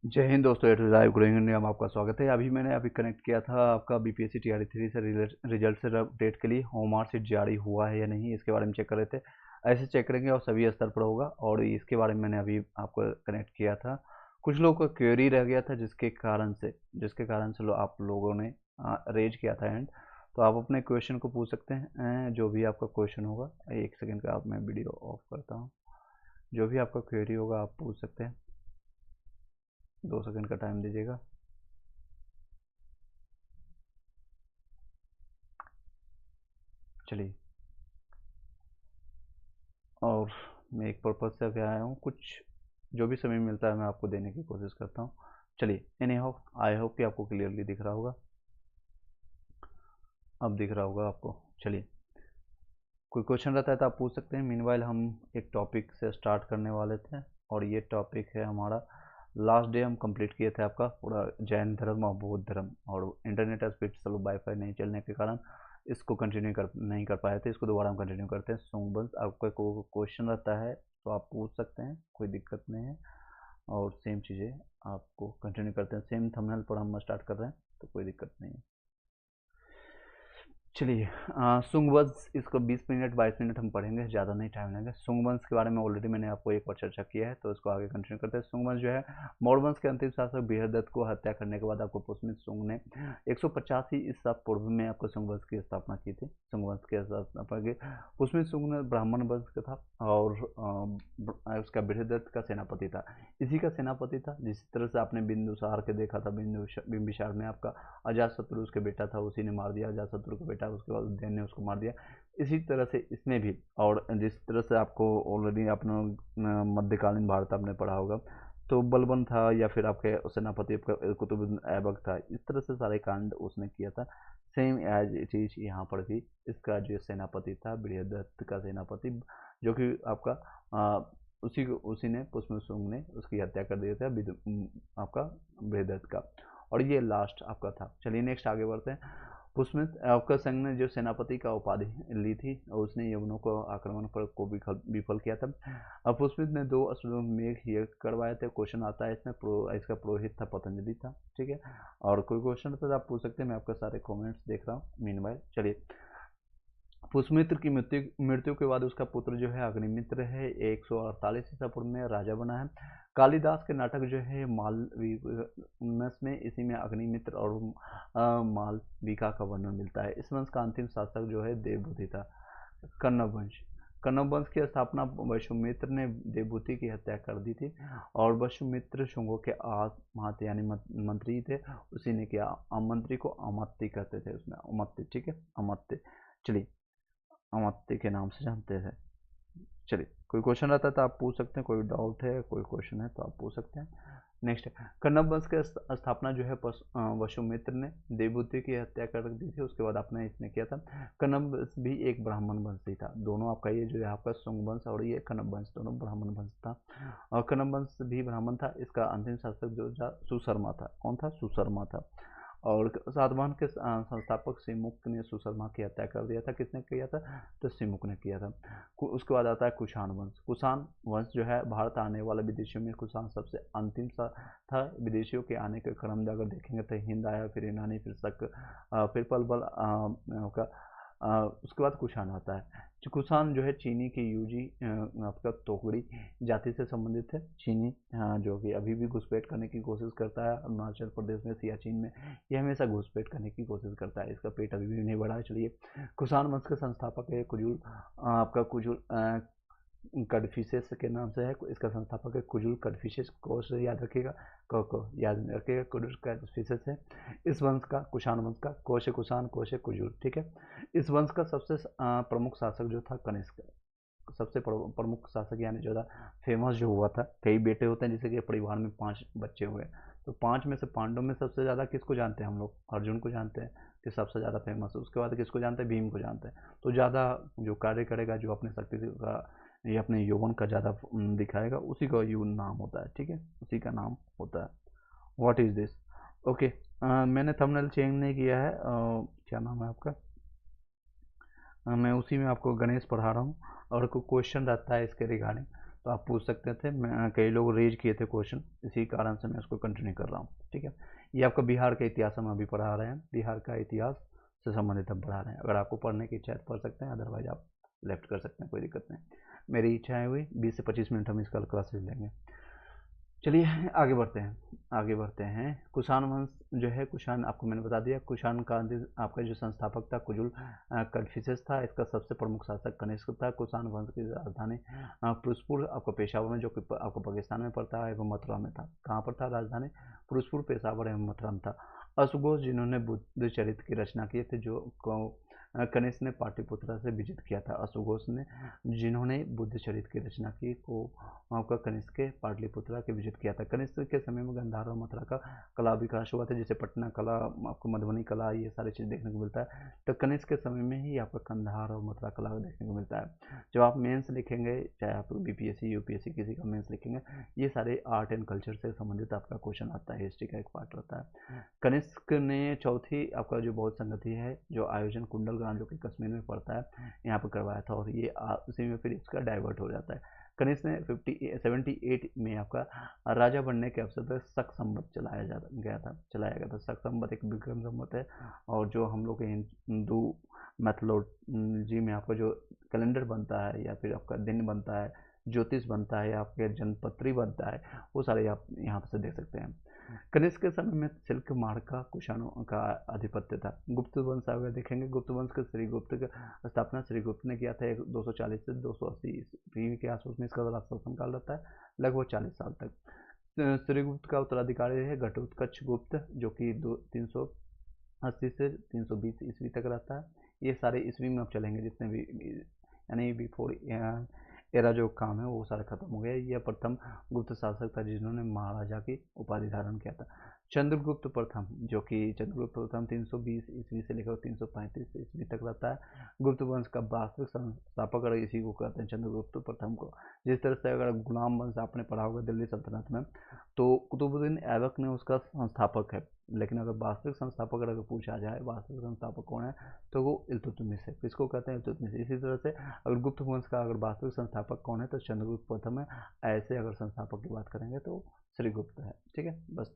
जय हिंद दोस्तों, at live growing India में आपका स्वागत है। मैंने कनेक्ट किया था आपका बीपीएससी टीआरई 3 से रिजल्ट से अपडेट के लिए होम मार्क शीट जारी हुआ है या नहीं, इसके बारे में चेक कर रहे थे। ऐसे चेक करेंगे और सभी स्तर पर होगा, और इसके बारे में मैंने अभी आपको कनेक्ट किया था। कुछ लोगों का क्वेरी रह गया था, जिसके कारण से आप लोगों ने रेज किया था एंड। तो आप अपने क्वेश्चन को पूछ सकते हैं, जो भी आपका क्वेश्चन होगा। एक सेकेंड का आप मैं वीडियो ऑफ करता हूँ। जो भी आपका क्वेरी होगा आप पूछ सकते हैं। 2 सेकेंड का टाइम दीजिएगा। चलिए, और मैं एक पर्पज़ से अभी आया हूँ, कुछ जो भी समय मिलता है मैं आपको देने की कोशिश करता हूँ। चलिए, एनी हाउ आई होप कि आपको क्लियरली दिख रहा होगा। अब दिख रहा होगा आपको। चलिए, कोई क्वेश्चन रहता है तो आप पूछ सकते हैं। मीनवाइल हम एक टॉपिक से स्टार्ट करने वाले थे, और ये टॉपिक है हमारा। लास्ट डे हम कंप्लीट किए थे आपका पूरा जैन धर्म और बौद्ध धर्म, और इंटरनेट स्पीड स्लो वाईफाई नहीं चलने के कारण इसको कंटिन्यू कर नहीं कर पाए थे। इसको दोबारा हम कंटिन्यू करते हैं। सोमवंश, आपका कोई क्वेश्चन रहता है तो आप पूछ सकते हैं, कोई दिक्कत नहीं है। और सेम चीज़ें आपको कंटिन्यू करते हैं। सेम थंबनेल पर हम स्टार्ट कर रहे हैं, तो कोई दिक्कत नहीं है। चलिए, सुंगवंश, इसको 20 मिनट 22 मिनट हम पढ़ेंगे, ज़्यादा नहीं टाइम लेंगे। सुंगवंश के बारे में ऑलरेडी मैंने आपको एक बार चर्चा किया है, तो इसको आगे कंटिन्यू करते हैं। सुंगवंश जो है, मौर्यवंश के अंतिम शासक बृहदत्त को हत्या करने के बाद आपको पुष्यमित्र शुंग ने 185 ईसा पूर्व में आपको सुंगवंश की स्थापना की थी। सुंगवंश की स्थापना की। पुष्यमित्र शुंग ने ब्राह्मण वंश का था, और उसका बृहदत्त का सेनापति था। इसी का सेनापति था जिस तरह से आपने बिंदुसार के देखा था। बिंबिसार में आपका अजातशत्रु उसके बेटा था, उसी ने मार दिया अजातशत्रु का बेटा। उसके बाद उदयन ने उसको मार दिया। इसी तरह से इसमें भी, और जिस तरह से आपको ऑलरेडी आपने मध्यकालीन भारत आपने पढ़ा होगा, तो बलबन था, या फिर आपके सेनापति कुतुबुद्दीन ऐबक था। इस तरह से सारे कांड उसने किया था। सेम एज इट इज यहाँ पर भी इसका जो सेनापति था, बृहदत्त का सेनापति, जो कि आपका उसी ने, पुष्यमित्र शुंग ने उसकी हत्या कर दिया था आपका बृहदत्त का। और ये लास्ट आपका था। चलिए नेक्स्ट आगे बढ़ते हैं। पुष्यमित्र आपका संघ ने जो सेनापति का उपाधि ली थी, और उसने यवनों को आक्रमण पर को विफल किया था। अब पुष्यमित्र ने 2 अश्वमेध यज्ञ करवाए थे। क्वेश्चन आता है इसमें, इसका पुरोहित था पतंजलि था, ठीक है। और कोई क्वेश्चन तो आप पूछ सकते हैं। मैं आपका सारे कमेंट्स देख रहा हूँ मीनवाइल। चलिए, पुष्यमित्र की मृत्यु मृत्यु के बाद उसका पुत्र जो है अग्निमित्र है, 148 ईसा पूर्व में राजा बना है। कालिदास के नाटक जो है मालविका में, इसी में अग्निमित्र और मालविका का वर्णन मिलता है। इस वंश का अंतिम शासक जो है देवभूति था। कन्नव वंश, कन्नव वंश की स्थापना वसुमित्र ने देवभूति की हत्या कर दी थी, और वसुमित्र शुंगों के महत यानी मंत्री थे, उसी ने किया। मंत्री को अमत्य कहते थे, उसमें अमत्य, ठीक है, अमत्य। चलिए, अमात्य के नाम से जानते हैं। चलिए, कोई क्वेश्चन रहता है तो आप पूछ सकते हैं। कोई डाउट है, कोई क्वेश्चन है तो आप पूछ सकते हैं। नेक्स्ट है, कन्नव वंश की स्थापना जो है वसुमित्र ने देवभूति की हत्या कर दी थी। उसके बाद आपने इसने किया था। कन्नव वंश भी एक ब्राह्मण वंश ही था। दोनों आपका ये जो है आपका शुंग वंश और ये कन्नव वंश दोनों ब्राह्मण वंश था। और कन्नव वंश भी ब्राह्मण था। इसका अंतिम शासक जो था सुशर्मा था। कौन था? सुशर्मा था। और सातवाहन के संस्थापक सिमुक ने सुशर्मा की हत्या कर दिया था। किसने किया था? तो सिमुक ने किया था। उसके बाद आता है कुषाण वंश। कुषाण वंश जो है, भारत आने वाले विदेशियों में कुषाण सबसे अंतिम सा था। विदेशियों के आने के क्रम में अगर देखेंगे तो हिंद आया, फिर यूनानी, फिर शक, फिर पलवल का, उसके बाद कुषाण आता है। कुषाण जो है चीनी के यूजी आपका तोगड़ी जाति से संबंधित है। चीनी जो कि अभी भी घुसपैठ करने की कोशिश करता है अरुणाचल प्रदेश में, सियाचिन में। ये हमेशा घुसपैठ करने की कोशिश करता है। इसका पेट अभी भी नहीं बढ़ा है। चलिए, कुषाण वंश के संस्थापक है कुजुल, आपका कुजुल कड़फिसेस के नाम से है। इसका संस्थापक है कुजुल कड़फिसेस। कोश याद रखिएगा, को याद रखिएगा, कुजुल कड़फिसेस है इस वंश का, कुषाण वंश का। कोश कुषाण, कोश कुजुल, ठीक है। इस वंश का सबसे प्रमुख शासक जो था कनिष्क। सबसे प्रमुख शासक यानी जो था फेमस जो हुआ था। कई बेटे होते हैं, जैसे कि परिवार में 5 बच्चे हुए, तो 5 में से पांडव में सबसे ज़्यादा किसको जानते हैं हम लोग? अर्जुन को जानते हैं कि सबसे ज़्यादा फेमस। उसके बाद किसको जानते हैं? भीम को जानते हैं। तो ज़्यादा जो कार्य करेगा, जो अपने शक्ति का, ये अपने यौवन का ज़्यादा दिखाएगा, उसी का यू नाम होता है, ठीक है, उसी का नाम होता है। What is this? ओके, मैंने थंबनेल चेंज नहीं किया है। क्या नाम है आपका? मैं उसी में आपको गणेश पढ़ा रहा हूँ, और कोई क्वेश्चन रहता है इसके रिगार्डिंग तो आप पूछ सकते थे। मैं कई लोग रेज किए थे क्वेश्चन, इसी कारण से मैं उसको कंटिन्यू कर रहा हूँ। ठीक है, ये आपका बिहार का इतिहास हम अभी पढ़ा रहे हैं, बिहार का इतिहास से संबंधित हम पढ़ा रहे हैं। अगर आपको पढ़ने की इच्छा है तो पढ़ सकते हैं, अदरवाइज आप लेफ्ट कर सकते हैं, कोई दिक्कत नहीं। मेरी इच्छा है हुई 20 से 25 मिनट हम इसका क्लासेस लेंगे। चलिए आगे बढ़ते हैं, आगे बढ़ते हैं। कुषाण वंश जो है, कुषाण आपको मैंने बता दिया, कुषाण का आपका जो संस्थापक था कुजुल कडफिसेस था। इसका सबसे प्रमुख शासक कनिष्क था। कुषाण वंश की राजधानी पुरुषपुर आपका पेशावर में, जो कि आपको पाकिस्तान में पड़ता है, एवं मथुरा में था। कहाँ पर था राजधानी? पुरुषपुर, पेशावर एवं मथुरा में था। अशुघोष जिन्होंने बुद्ध चरित्र की रचना की थी, जो कनिष्क ने पाटलिपुत्र से विजित किया था। अशुघोष ने जिन्होंने बुद्ध चरित्र की रचना की को आपका कनिष्क के पाटलिपुत्र के विजित किया था। कनिष्क के समय में गांधार और मथुरा का कला विकास हुआ था, जैसे पटना कला, आपको मधुबनी कला, ये सारी चीज़ देखने को मिलता है। तो कनिष्क के समय में ही आपका कंधार और मथुरा कला देखने को मिलता है। जब आप मेंस लिखेंगे, चाहे आप बीपीएससी यूपीएससी किसी का मेंस लिखेंगे, ये सारे आर्ट एंड कल्चर से संबंधित आपका क्वेश्चन आता है, हिस्ट्री का एक पार्ट रहता है। कनिष्क ने चौथी आपका जो बौद्ध संगति है, जो आयोजन कुंडलग्राम, जो कि कश्मीर में पड़ता है, यहाँ पर करवाया था, और ये उसी में फिर इसका डाइवर्ट हो जाता है। कनिष्क ने 78 में आपका राजा बनने के अवसर पर शक संवत चलाया गया था। शक संवत एक विक्रम संवत है, और जो हम लोग के हिंदू मैथोलॉजी में आपका जो कैलेंडर बनता है, या फिर आपका दिन बनता है, ज्योतिष बनता है, या आपके जनपत्री बनता है, वो सारे आप यहाँ से देख सकते हैं। कनिष्क के समय में सिल्क मार्ग का कुषाणों का आधिपत्य था। गुप्त वंश अगर देखेंगे, गुप्त वंश के श्रीगुप्त का स्थापना श्रीगुप्त ने किया था 240 से 280 ईस्वी के आसपास में इसका शासन काल रहता है, लगभग 40 साल तक। श्रीगुप्त का उत्तराधिकारी है घटोत्कच गुप्त, जो कि 380 से 320 ईस्वी तक रहता है। ये सारे ईस्वी में अब चलेंगे, जितने भी यानी बिफोर एरा जो काम है वो सारा खत्म हो गया। यह प्रथम गुप्त शासक था जिन्होंने महाराजा की उपाधि धारण किया था। चंद्रगुप्त प्रथम, जो कि चंद्रगुप्त प्रथम 320 ईस्वी से लेकर 335 ईस्वी तक रहता है। गुप्त वंश का वास्तविक संस्थापक अगर इसी को कहते हैं, चंद्रगुप्त प्रथम को। जिस तरह से अगर गुलाम वंश आपने पढ़ा होगा दिल्ली सल्तनत में, तो कुतुबुद्दीन ऐबक ने उसका संस्थापक है, लेकिन अगर वास्तविक संस्थापक अगर पूछा जाए वास्तविक संस्थापक कौन है, तो वो इल्तुतमिश है। किसको कहते हैं? इल्तुतमिश। इसी तरह से अगर गुप्त वंश का अगर वास्तविक संस्थापक कौन है, तो चंद्रगुप्त प्रथम है। ऐसे अगर संस्थापक की बात करेंगे तो श्रीगुप्त है। ठीक है, बस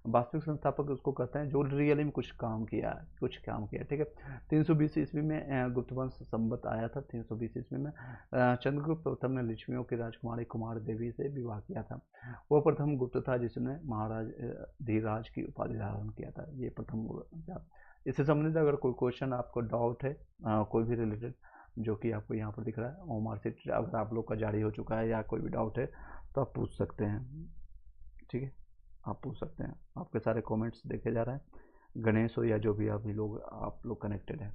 वास्तविक संस्थापक उसको कहते हैं जो रियली में कुछ काम किया है। ठीक है, 320 ईस्वी में गुप्त वंश संवत आया था। 320 ईस्वी में चंद्रगुप्त प्रथम ने लिच्छवियों की राजकुमारी कुमार देवी से विवाह किया था। वो प्रथम गुप्त था जिसने महाराज धीराज की उपाधि धारण किया था। ये प्रथम था। इससे संबंधित अगर कोई क्वेश्चन आपको डाउट है, कोई भी रिलेटेड, जो कि आपको यहाँ पर दिख रहा है, और मार्कशीट अगर आप लोग का जारी हो चुका है, या कोई भी डाउट है, तो आप पूछ सकते हैं। ठीक है, आप पूछ सकते हैं। आपके सारे कमेंट्स देखे जा रहे हैं, गणेश हो या जो भी अभी लोग आप लोग कनेक्टेड है।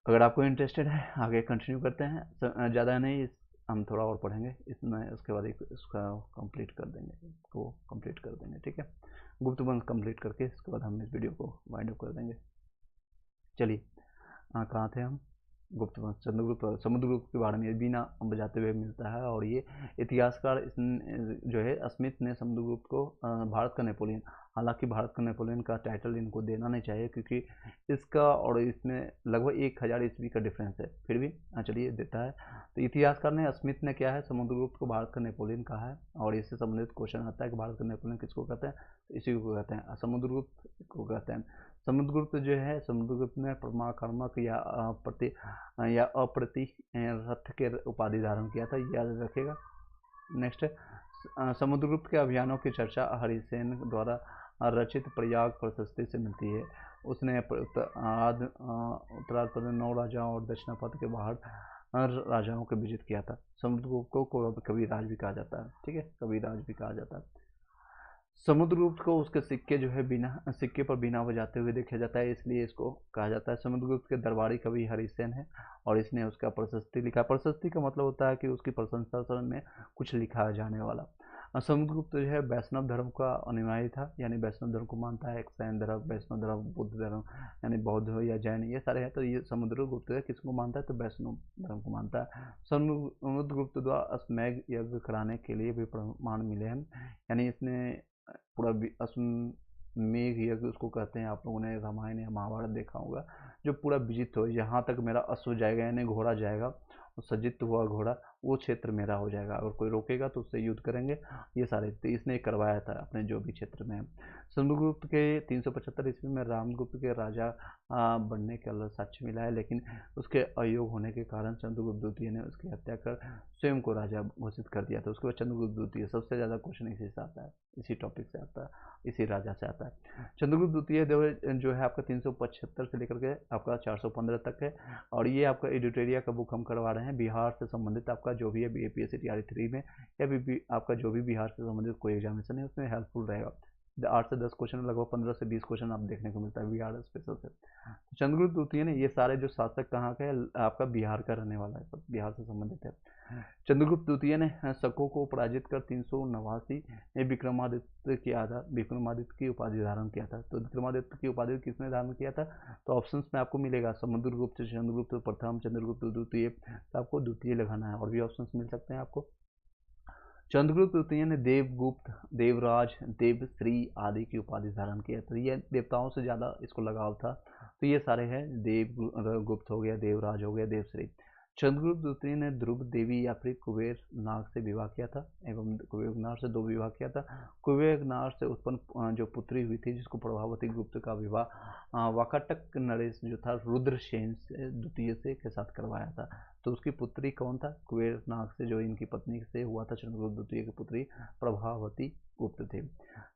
अगर आपको इंटरेस्टेड है, आगे कंटिन्यू करते हैं। ज़्यादा नहीं, हम थोड़ा और पढ़ेंगे इसमें, उसके बाद इसका कंप्लीट कर देंगे। ठीक है, गुप्त वंश कंप्लीट करके इसके बाद हम इस वीडियो को वाइंड अप कर देंगे। चलिए, कहाँ थे हम? गुप्त वंश, समुद्रगुप्त के बारे में बिना बजाते हुए मिलता है, और ये इतिहासकार जो है स्मिथ ने समुद्रगुप्त को भारत का नेपोलियन, हालांकि भारत का नेपोलियन का टाइटल इनको देना नहीं चाहिए, क्योंकि इसका और इसमें लगभग 1000 ईस्वी का डिफरेंस है, फिर भी चलिए देता है। तो इतिहासकार ने स्मिथ ने क्या है, समुद्रगुप्त को भारत का नेपोलियन कहा है, और इससे संबंधित क्वेश्चन आता है कि भारत का नेपोलियन किसको कहते हैं, तो इसी को कहते हैं, समुद्रगुप्त को कहते हैं। समुद्रगुप्त जो है, समुद्रगुप्त ने परमाकर्मक या अप्रतिरथ के उपाधि धारण किया था, याद रखिएगा। नेक्स्ट है समुद्रगुप्त के अभियानों की चर्चा हरिसेन द्वारा रचित प्रयाग प्रशस्ति से मिलती है। उसने उत्तरार्ध 9 राजाओं और दक्षिणापथ के बाहर राजाओं को विजित किया था। समुद्रगुप्त को कविराज भी कहा जाता है। ठीक है, कविराज भी कहा जाता है। समुद्रगुप्त को उसके सिक्के जो है सिक्के पर बिना बजाते हुए देखा जाता है, इसलिए इसको कहा जाता है। समुद्रगुप्त के दरबारी कवि हरिसेन है, और इसने उसका प्रशस्ति लिखा। प्रशस्ति का मतलब होता है कि उसकी प्रशंसा में कुछ लिखा जाने वाला। समुद्रगुप्त जो है वैष्णव धर्म का अनुयायी था, यानी वैष्णव धर्म को मानता है। एक सैन धर्म, वैष्णव धर्म, बुद्ध धर्म, यानी बौद्ध या जैन, ये सारे हैं। तो ये समुद्रगुप्त किसको मानता है, तो वैष्णव धर्म को मानता है। समुद्रगुप्त द्वारा अश्वमेध यज्ञ कराने के लिए भी प्रमाण मिले हैं, यानी इसने पूरा अश्वमेध यज्ञ उसको कहते हैं, आप लोगों ने रामायण या महाभारत देखा होगा, जो पूरा विजित हो, यहाँ तक मेरा अश्व जाएगा यानी घोड़ा जाएगा, सज्जित हुआ घोड़ा, वो क्षेत्र मेरा हो जाएगा, अगर कोई रोकेगा तो उससे युद्ध करेंगे। ये सारे तो इसने करवाया था अपने जो भी क्षेत्र में। चंद्रगुप्त के 375 ईस्वी में रामगुप्त के राजा बनने का साक्ष्य मिला है, लेकिन उसके अयोग होने के कारण चंद्रगुप्त द्वितीय ने उसकी हत्या कर स्वयं को राजा घोषित कर दिया था। उसके बाद चंद्रगुप्त द्वितीय, सबसे ज़्यादा क्वेश्चन इसी से आता है, इसी टॉपिक से आता है, इसी राजा से आता है। चंद्रगुप्त द्वितीय जो है आपका 375 से लेकर के आपका 415 तक है। और ये आपका एडिटोरिया का बुक हम करवा रहे हैं, बिहार से संबंधित आपका जो भी है APSC TRE 3 में या भी आपका जो भी बिहार से संबंधित कोई एग्जामिनेशन है उसमें हेल्पफुल रहेगा। 8 से 10 क्वेश्चन, लगभग 15 से 20 क्वेश्चन आप देखने को मिलता है बिहार स्पेशल से। तो चंद्रगुप्त द्वितीय ने ये सारे जो शासक कहाँ का है, आपका बिहार का रहने वाला है, सब बिहार से संबंधित है। चंद्रगुप्त द्वितीय ने शकों को पराजित कर 389 में विक्रमादित्य की उपाधि धारण किया था। तो विक्रमादित्य की उपाधि किसने धारण किया था, तो ऑप्शंस में आपको मिलेगा समुद्रगुप्त, चंद्रगुप्त प्रथम, चंद्रगुप्त द्वितीय, तो आपको द्वितीय लगाना है, और भी ऑप्शंस मिल सकते हैं आपको। चंद्रगुप्त द्वितीय ने देवगुप्त, देवराज, देवश्री आदि की उपाधि धारण किया। तो ये देवताओं से ज़्यादा इसको लगाव था, तो ये सारे हैं, देवगुप्त हो गया, देवराज हो गया, देवश्री। चंद्रगुप्त द्वितीय ने ध्रुव देवी या फिर कुबेर नाग से विवाह किया था, एवं कुबेर नाग से 2 विवाह किया था। कुबेर नाग से उत्पन्न जो पुत्री हुई थी जिसको प्रभावती गुप्त का विवाह वाकाटक नरेश जो था रुद्रसेन से द्वितीय से के साथ करवाया था। तो उसकी पुत्री कौन था, कुबेर नाग से जो इनकी पत्नी से हुआ था चंद्रगुप्त द्वितीय की पुत्री प्रभावती गुप्त थी।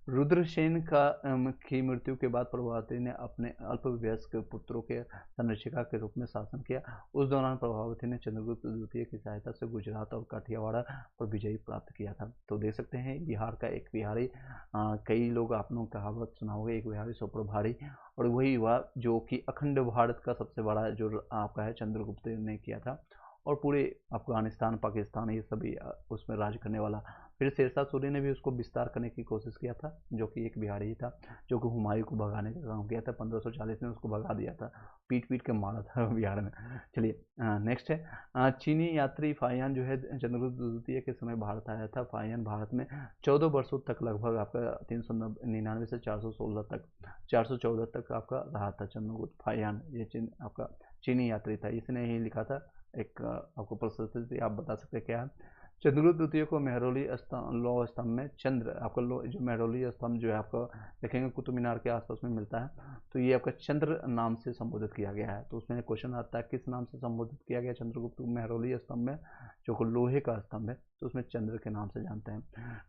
रुद्रसेन की मृत्यु के बाद प्रभावती ने अपने अल्पवयस्क पुत्रों के संरक्षिका के रूप में शासन किया। उस दौरान प्रभावती ने चंद्रगुप्त द्वितीय की सहायता से गुजरात और काठियावाड़ पर विजय प्राप्त किया था। तो देख सकते हैं बिहार का एक बिहारी, कई लोग आप लोगों कहावत सुना होगा, एक बिहारी सौ पर भारी, और वही हुआ जो कि अखंड भारत का सबसे बड़ा जो आपका है चंद्रगुप्त ने किया था, और पूरे अफगानिस्तान, पाकिस्तान, ये सभी उसमें राज करने वाला। फिर शेरशाह सूरी ने भी उसको विस्तार करने की कोशिश किया था, जो कि एक बिहारी ही था, जो कि हुमायूं को भगाने का काम किया था। 1540 में उसको भगा दिया था, पीट पीट के मारा था बिहार में। चलिए नेक्स्ट है चीनी यात्री फाहियान जो है चंद्रगुप्त द्वितीय के समय भारत आया था। फाहियान भारत में 14 वर्षों तक, लगभग आपका 399 से 416 तक, 414 तक आपका रहा था चंद्रगुप्त फाहियान। ये आपका चीनी यात्री था, इसने ही लिखा था। एक आपको प्रशस्ति आप बता सकते हैं क्या है। चंद्रगुप्त द्वितीय को मेहरौली लौह स्तंभ में चंद्र, आपका जो मेहरौली स्तंभ जो है आपका देखेंगे कुतुब मीनार के आसपास में मिलता है, तो ये आपका चंद्र नाम से संबोधित किया गया है। तो उसमें क्वेश्चन आता है किस नाम से संबोधित किया गया चंद्रगुप्त मेहरौली स्तंभ में, जो लोहे का स्तंभ है, तो उसमें चंद्र के नाम से जानते हैं।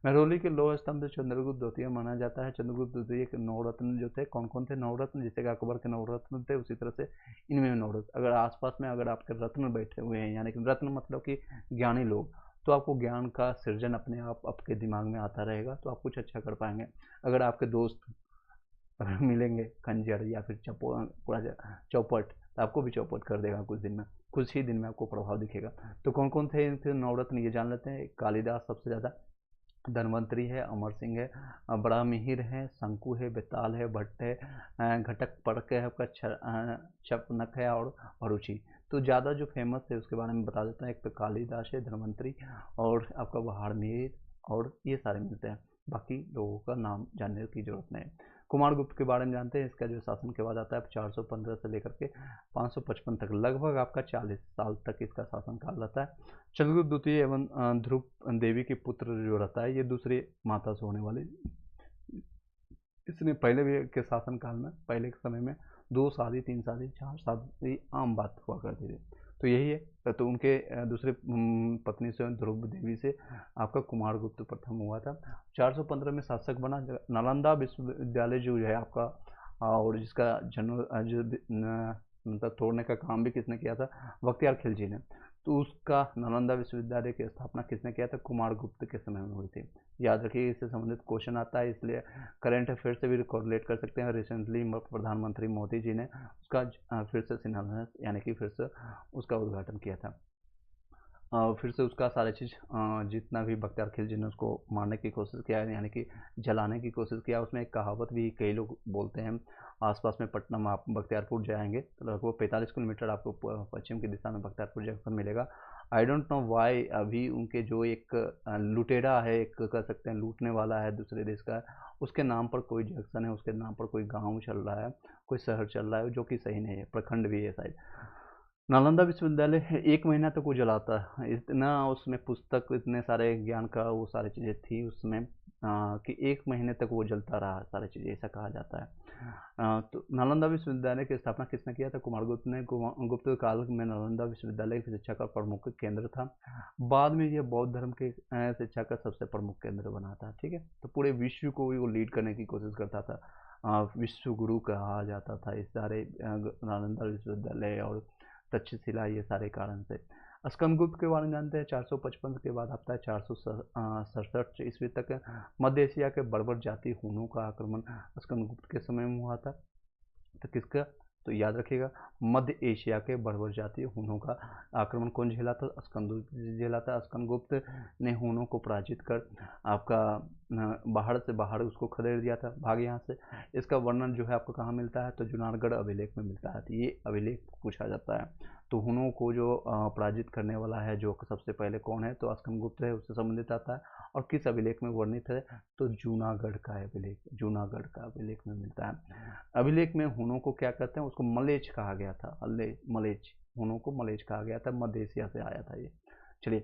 मेहरौली के लोह स्तंभ से चंद्रगुप्त द्वितीय माना जाता है। चंद्रगुप्त द्वितीय के 9 रत्न जो थे, कौन कौन थे 9 रत्न, जैसे कि अकबर के 9 रत्न थे, उसी तरह से इनमें 9 रत्न। अगर आसपास में अगर आपके रत्न बैठे हुए हैं, यानी कि रत्न मतलब कि ज्ञानी लोग, तो आपको ज्ञान का सृजन अपने आप आपके दिमाग में आता रहेगा, तो आप कुछ अच्छा कर पाएंगे। अगर आपके दोस्त मिलेंगे खंजर या फिर पूरा चौपट, तो आपको भी चौपट कर देगा कुछ दिन में, कुछ ही दिन में आपको प्रभाव दिखेगा। तो कौन कौन थे इनके 9 रत्न, ये जान लेते हैं। कालिदास सबसे ज़्यादा, धन्वंतरी है, अमर सिंह है, बड़ा मिहिर है, शंकु है, बेताल है, भट्ट है, घटक पड़क है, आपका शपनक है, और भरूची। तो ज़्यादा जो फेमस है उसके बारे में बता देता हूँ। एक तो कालिदास है, धन्वंतरी, और आपका बहार मिहिर, और ये सारे मिलते हैं। बाकी लोगों का नाम जानने की जरूरत नहीं। कुमारगुप्त के बारे में जानते हैं। इसका जो शासन के बाद आता है 415 से लेकर के 555 तक, लगभग आपका 40 साल तक इसका शासनकाल रहता है। चंद्रगुप्त द्वितीय एवं ध्रुव देवी के पुत्र जो रहता है, ये दूसरी माता से होने वाली। इसने पहले भी के शासनकाल में, पहले के समय में 2 शादी, 3 शादी, 4 शादी आम बात हुआ करती थी। तो यही है। तो उनके दूसरे पत्नी से, ध्रुव देवी से आपका कुमारगुप्त प्रथम हुआ था। 415 में शासक बना। नालंदा विश्वविद्यालय जो है आपका, और जिसका जन्म मतलब तोड़ने का काम भी किसने किया था, बख्तियार खिलजी ने। तो उसका नालंदा विश्वविद्यालय की स्थापना किसने किया था, कुमारगुप्त के समय में हुई थी। याद रखिए, इससे संबंधित क्वेश्चन आता है, इसलिए करंट अफेयर से भी कोरिलेट कर सकते हैं। रिसेंटली प्रधानमंत्री मोदी जी ने उसका फिर से शिलान्यास, यानी कि फिर से उसका उद्घाटन किया था। फिर से उसका सारा चीज़, जितना भी बख्तियार खिलजी ने उसको मारने की कोशिश किया, यानी कि जलाने की कोशिश किया। उसमें एक कहावत भी कई लोग बोलते हैं, आसपास में पटना में आप बख्तियारपुर जाएंगे तो लगभग 45 किलोमीटर आपको पश्चिम की दिशा में बख्तियारपुर जंक्शन मिलेगा। आई डोंट नो वाई, अभी उनके जो एक लुटेरा है, एक कह सकते हैं लूटने वाला है दूसरे देश का, उसके नाम पर कोई जंक्शन है, उसके नाम पर कोई गाँव चल रहा है, कोई शहर चल रहा है, जो कि सही नहीं है, प्रखंड भी है शायद। नालंदा विश्वविद्यालय 1 महीना तक वो चलाता है। इतना उसमें पुस्तक, इतने सारे ज्ञान का वो सारी चीज़ें थी उसमें, कि 1 महीने तक वो चलता रहा सारी चीज़ें, ऐसा कहा जाता है। तो नालंदा विश्वविद्यालय की स्थापना किसने किया था? कुमारगुप्त ने। गुप्त काल में नालंदा विश्वविद्यालय की शिक्षा का प्रमुख केंद्र था। बाद में यह बौद्ध धर्म के शिक्षा का सबसे प्रमुख केंद्र बना था। ठीक है, तो पूरे विश्व को वो लीड करने की कोशिश करता था। विश्व गुरु कहा जाता था इस सारे नालंदा विश्वविद्यालय और तक्षशिला, ये सारे कारण से। स्कंदगुप्त के बारे में जानते हैं। 455 के बाद आता है 467 ईस्वी तक मध्य एशिया के बर्बर जाति हुनों का आक्रमण स्कंदगुप्त के समय में हुआ था। तो किसका? तो याद रखिएगा, मध्य एशिया के बर्बर जाति हुनों का आक्रमण कौन झेला था? स्कंदगुप्त झेला था। स्कंदगुप्त ने हुनों को पराजित कर आपका बाहर से बाहर उसको खदेड़ दिया था, भाग यहाँ से। इसका वर्णन जो है आपको कहाँ मिलता है? तो जूनागढ़ अभिलेख में मिलता है। तो ये अभिलेख पूछा जाता है। तो हुनों को जो पराजित करने वाला है जो सबसे पहले कौन है? तो स्कंदगुप्त है, उससे संबंधित आता है। और किस अभिलेख में वर्णित है? तो जूनागढ़ का अभिलेख, जूनागढ़ का अभिलेख में मिलता है। अभिलेख में हुनों को क्या कहते हैं? उसको मलेच कहा गया था। मलेच, हुनों को मलेच कहा गया था। मध्य एशिया से आया था ये। चलिए,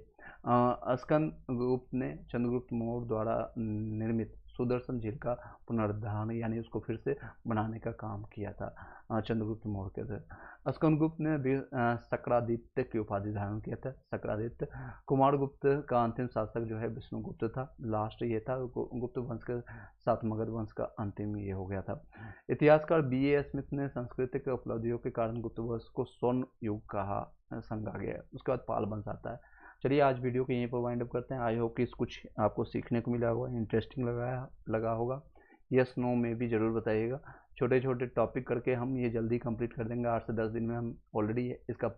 स्कंदगुप्त ने चंद्रगुप्त मौर्य द्वारा निर्मित सुदर्शन झील का पुनरुद्धारण यानी उसको फिर से बनाने का काम किया था चंद्रगुप्त मौर्य के। स्कंदगुप्त ने भी सक्रादित्य की उपाधि धारण किया था। सक्रादित्य। कुमारगुप्त का अंतिम शासक जो है विष्णुगुप्त था। लास्ट ये था। गुप्त वंश के साथ मगध वंश का अंतिम ये हो गया था। इतिहासकार B.A. स्मिथ ने सांस्कृतिक उपलब्धियों के कारण गुप्त वंश को स्वर्ण युग कहा, समझा गया। उसके बाद पाल वंश आता है। चलिए, आज वीडियो को यहीं पर वाइंड अप करते हैं। आई होप कि इस कुछ आपको सीखने को मिला होगा, इंटरेस्टिंग लगा होगा। यस नो में भी ज़रूर बताइएगा। छोटे छोटे टॉपिक करके हम ये जल्दी कंप्लीट कर देंगे। 8 से 10 दिन में हम ऑलरेडी इसका